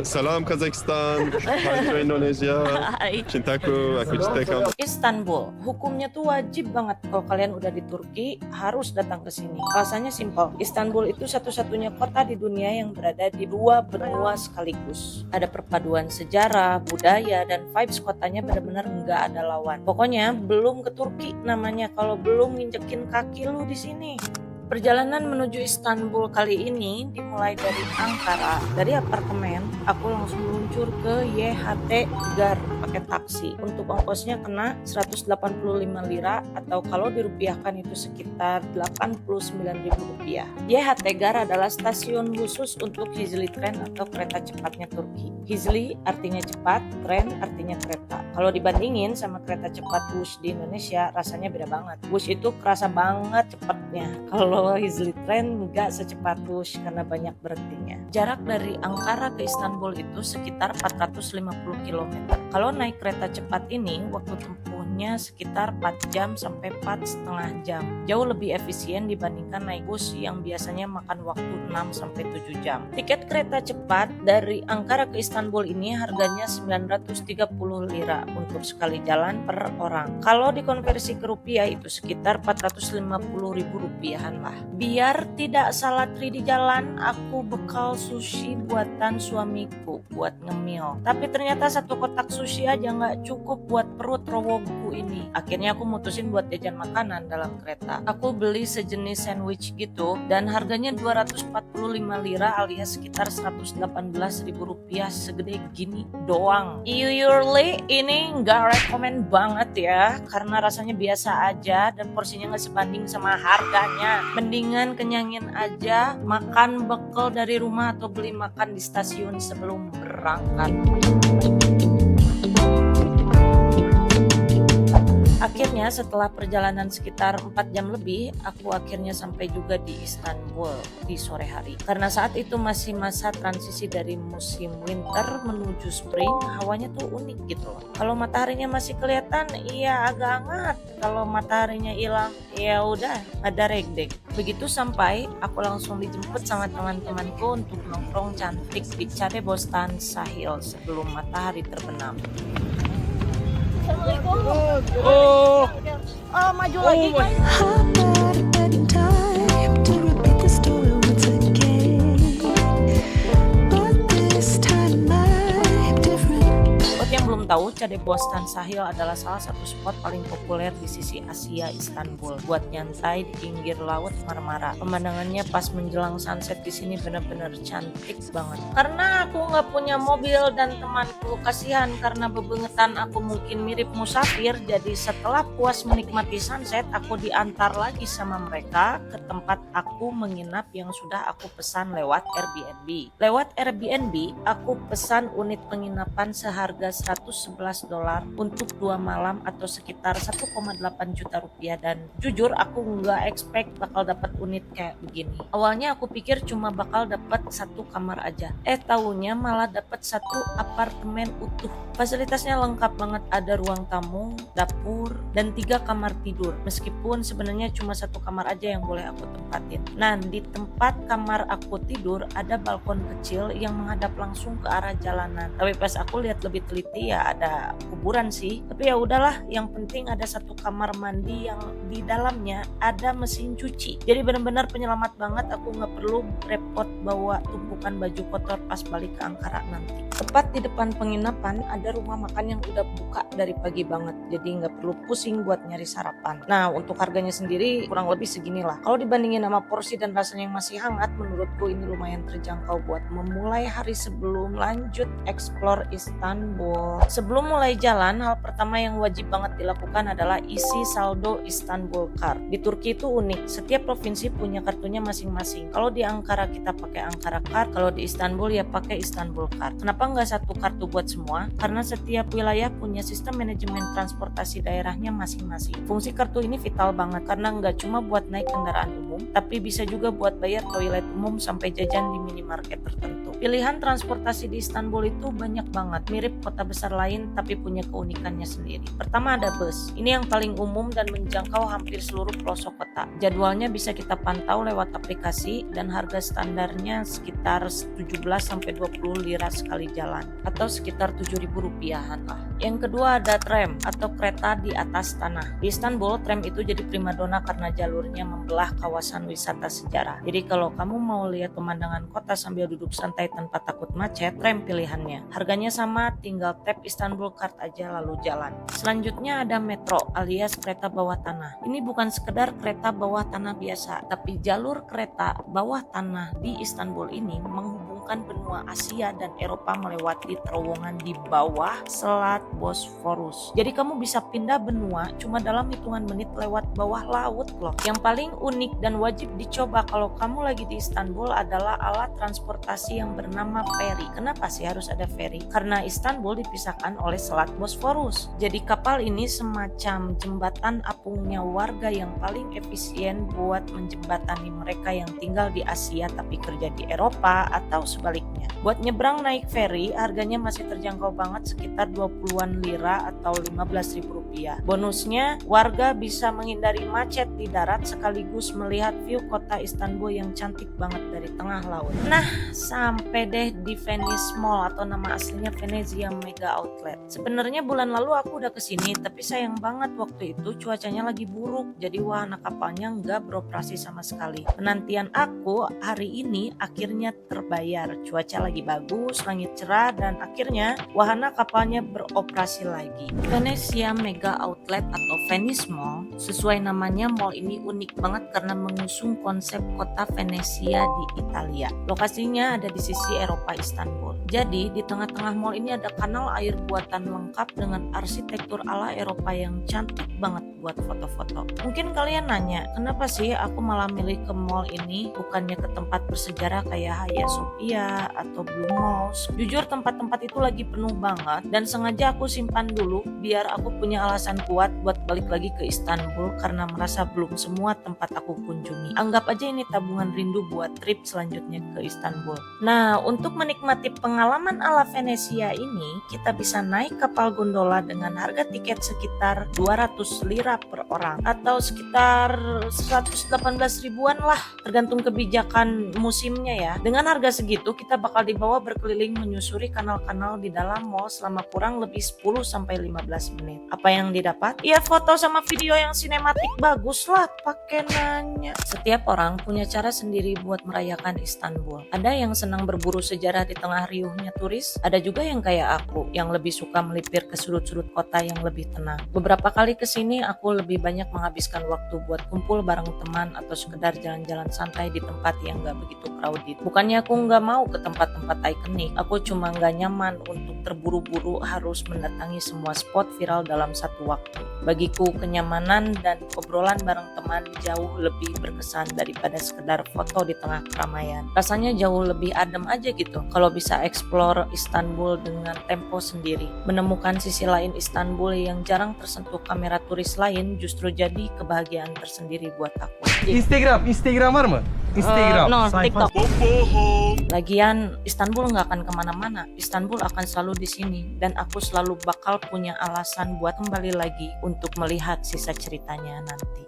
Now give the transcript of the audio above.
Salam Kazakhstan, hai Indonesia, Hai. cintaku, aku cinta kamu. Istanbul, hukumnya tuh wajib banget kalau kalian udah di Turki harus datang ke sini. Alasannya simpel, Istanbul itu satu-satunya kota di dunia yang berada di dua benua sekaligus. Ada perpaduan sejarah, budaya, dan vibes kotanya benar-benar nggak ada lawan. Pokoknya belum ke Turki namanya kalau belum nginjekin kaki lu di sini. Perjalanan menuju Istanbul kali ini dimulai dari Ankara. Dari apartemen, aku langsung meluncur ke YHT Gar pakai taksi. Untuk ongkosnya kena 185 lira atau kalau dirupiahkan itu sekitar 89.000 rupiah. YHT Gar adalah stasiun khusus untuk Hizli Tren atau kereta cepatnya Turki. Hizli artinya cepat, tren artinya kereta. Kalau dibandingin sama kereta cepat Wush di Indonesia, rasanya beda banget. Wush itu kerasa banget cepatnya. Kalau Hizli Tren nggak secepat Wush karena banyak berhentinya. Jarak dari Ankara ke Istanbul itu sekitar 450 km. Kalau naik kereta cepat ini, waktu tempuhnya sekitar 4 jam sampai 4,5 jam. Jauh lebih efisien dibandingkan naik bus yang biasanya makan waktu 6 sampai 7 jam. Tiket kereta cepat dari Ankara ke Istanbul ini harganya 930 lira untuk sekali jalan per orang. Kalau dikonversi ke rupiah itu sekitar 450.000 rupiahan lah. Biar tidak salah tri di jalan, aku bekal sushi buatan suamiku buat ngemil. Tapi ternyata satu kotak sushi aja nggak cukup buat perut rowoku ini. Akhirnya aku mutusin buat jajan makanan dalam kereta. Aku beli sejenis sandwich gitu dan harganya 245 lira alias sekitar 118.000 rupiah segede gini doang. Usually ini nggak rekomen banget ya karena rasanya biasa aja dan porsinya nggak sebanding sama harganya. Mendingan kenyangin aja, makan bekal dari rumah atau beli makan di stasiun sebelum berangkat. Akhirnya setelah perjalanan sekitar 4 jam lebih, aku akhirnya sampai juga di Istanbul di sore hari. Karena saat itu masih masa transisi dari musim winter menuju spring, hawanya tuh unik gitu loh. Kalau mataharinya masih kelihatan, iya agak hangat. Kalau mataharinya hilang, ya udah ada regdek. Begitu sampai, aku langsung dijemput sama teman-temanku untuk nongkrong cantik di Caddebostan Sahil sebelum matahari terbenam. Assalamualaikum. Oh, Maju lagi guys. Buat yang belum tahu, Caddebostan Sahil adalah salah satu spot paling populer di sisi Asia Istanbul buat nyantai di pinggir laut Marmara. Pemandangannya pas menjelang sunset di sini benar-benar cantik banget. Karena aku nggak punya mobil dan temanku kasihan karena bebengetan aku mungkin mirip musafir, jadi setelah puas menikmati sunset, aku diantar lagi sama mereka ke tempat aku menginap yang sudah aku pesan lewat Airbnb. Lewat Airbnb, aku pesan unit penginapan seharga $111 untuk 2 malam atau sekitar 1,8 juta rupiah dan jujur aku nggak expect bakal dapat unit kayak begini. Awalnya aku pikir cuma bakal dapat satu kamar aja. Taunya malah dapat satu apartemen utuh. Fasilitasnya lengkap banget, ada ruang tamu, dapur, dan 3 kamar tidur. Meskipun sebenarnya cuma satu kamar aja yang boleh aku tempatin. Nah, di tempat kamar aku tidur ada balkon kecil yang menghadap langsung ke arah jalanan. Tapi pas aku lihat lebih teliti ya ada kuburan sih. Tapi ya udahlah, yang penting ada satu kamar mandi yang di dalamnya ada mesin cuci. Jadi benar-benar penyelamat banget, aku nggak perlu repot bawa tumpukan baju kotor pas balik ke Ankara nanti. Tepat di depan penginapan ada rumah makan yang udah buka dari pagi banget, jadi nggak perlu pusing buat nyari sarapan. Nah, untuk harganya sendiri kurang lebih seginilah. Kalau dibandingin sama porsi dan rasanya yang masih hangat, menurutku ini lumayan terjangkau buat memulai hari sebelum lanjut explore Istanbul. Sebelum mulai jalan, hal pertama yang wajib banget dilakukan adalah isi saldo Istanbul Card. Di Turki itu unik, setiap provinsi punya kartunya masing-masing. Kalau di Ankara kita pakai Ankara Card, kalau di Istanbul ya pakai Istanbul Card. Kenapa nggak satu kartu buat semua? Karena setiap wilayah punya sistem manajemen transportasi daerahnya masing-masing. Fungsi kartu ini vital banget karena nggak cuma buat naik kendaraan umum, tapi bisa juga buat bayar toilet umum sampai jajan di minimarket tertentu. Pilihan transportasi di Istanbul itu banyak banget, mirip kota besar lain tapi punya keunikannya sendiri. Pertama ada bus. Ini yang paling umum dan menjangkau hampir seluruh pelosok kota. Jadwalnya bisa kita pantau lewat aplikasi dan harga standarnya sekitar 17-20 lira sekali jalan atau sekitar 7.000 rupiahan lah. Yang kedua ada tram atau kereta di atas tanah. Di Istanbul, tram itu jadi primadona karena jalurnya membelah kawasan wisata sejarah. Jadi kalau kamu mau lihat pemandangan kota sambil duduk santai tanpa takut macet, tram pilihannya. Harganya sama, tinggal tap Istanbul Card aja lalu jalan. Selanjutnya ada metro alias kereta bawah tanah. Ini bukan sekedar kereta bawah tanah biasa, tapi jalur kereta bawah tanah di Istanbul ini menghubungkan benua Asia dan Eropa melewati terowongan di bawah Selat Bosforus. Jadi kamu bisa pindah benua cuma dalam hitungan menit lewat bawah laut loh. Yang paling unik dan wajib dicoba kalau kamu lagi di Istanbul adalah alat transportasi yang bernama ferry. Kenapa sih harus ada ferry? Karena Istanbul dipisahkan oleh Selat Bosforus. Jadi kapal ini semacam jembatan apungnya warga yang paling efisien buat menjembatani mereka yang tinggal di Asia tapi kerja di Eropa atau sebaliknya. Buat nyebrang naik ferry harganya masih terjangkau banget, sekitar 20-an lira atau 15.000 rupiah. Bonusnya warga bisa menghindari macet di darat sekaligus melihat view kota Istanbul yang cantik banget dari tengah laut. Nah, sampai deh di Venice Mall atau nama aslinya Venezia Mega Outlet. Sebenarnya bulan lalu aku udah kesini, tapi sayang banget waktu itu cuacanya lagi buruk, jadi wahana kapalnya nggak beroperasi sama sekali. Penantian aku hari ini akhirnya terbayar. Cuaca lagi bagus, langit cerah, dan akhirnya wahana kapalnya beroperasi lagi. Venezia Mega Outlet atau Venice Mall, sesuai namanya, mall ini unik banget karena mengusung konsep kota Venesia di Italia. Lokasinya ada di sisi Eropa Istanbul. Jadi di tengah-tengah mall ini ada kanal air buatan lengkap dengan arsitektur ala Eropa yang cantik banget buat foto-foto. Mungkin kalian nanya, kenapa sih aku malah milih ke mall ini bukannya ke tempat bersejarah kayak Hagia Sophia atau Blue Mosque? Jujur tempat-tempat itu lagi penuh banget dan sengaja aku simpan dulu biar aku punya alasan kuat buat balik lagi ke Istanbul karena merasa belum semua tempat aku kunjungi. Anggap aja ini tabungan rindu buat trip selanjutnya ke Istanbul. Nah, untuk menikmati pengalaman ala Venesia ini, kita bisa naik kapal gondola dengan harga tiket sekitar 200 lira per orang atau sekitar 118 ribuan lah, tergantung kebijakan musimnya ya. Dengan harga segitu kita bakal dibawa berkeliling menyusuri kanal-kanal di dalam mall selama kurang lebih 10-15 menit. Apa yang didapat? Ya foto sama video yang sinematik bagus lah, pakai nanya. Setiap orang punya cara sendiri buat merayakan Istanbul. Ada yang senang berburu sejarah di tengah riuhnya turis, ada juga yang kayak aku yang lebih suka melipir ke sudut-sudut kota yang lebih tenang. Beberapa kali kesini aku lebih banyak menghabiskan waktu buat kumpul bareng teman atau sekedar jalan-jalan santai di tempat yang gak begitu crowded. Bukannya aku gak mau ke tempat-tempat ikonik, aku cuma gak nyaman untuk terburu-buru harus mendatangi semua spot viral dalam satu waktu. Bagiku kenyamanan dan obrolan bareng teman jauh lebih berkesan daripada sekedar foto di tengah keramaian. Rasanya jauh lebih adem aja gitu kalau bisa explore Istanbul dengan tempo sendiri. Menemukan sisi lain Istanbul yang jarang tersentuh kamera turis lain justru jadi kebahagiaan tersendiri buat aku. Instagram var mı? Instagram. No, sayfa. TikTok. Lagian Istanbul nggak akan kemana-mana. Istanbul akan selalu di sini dan aku selalu bakal punya alasan buat kembali lagi untuk melihat sisa ceritanya nanti.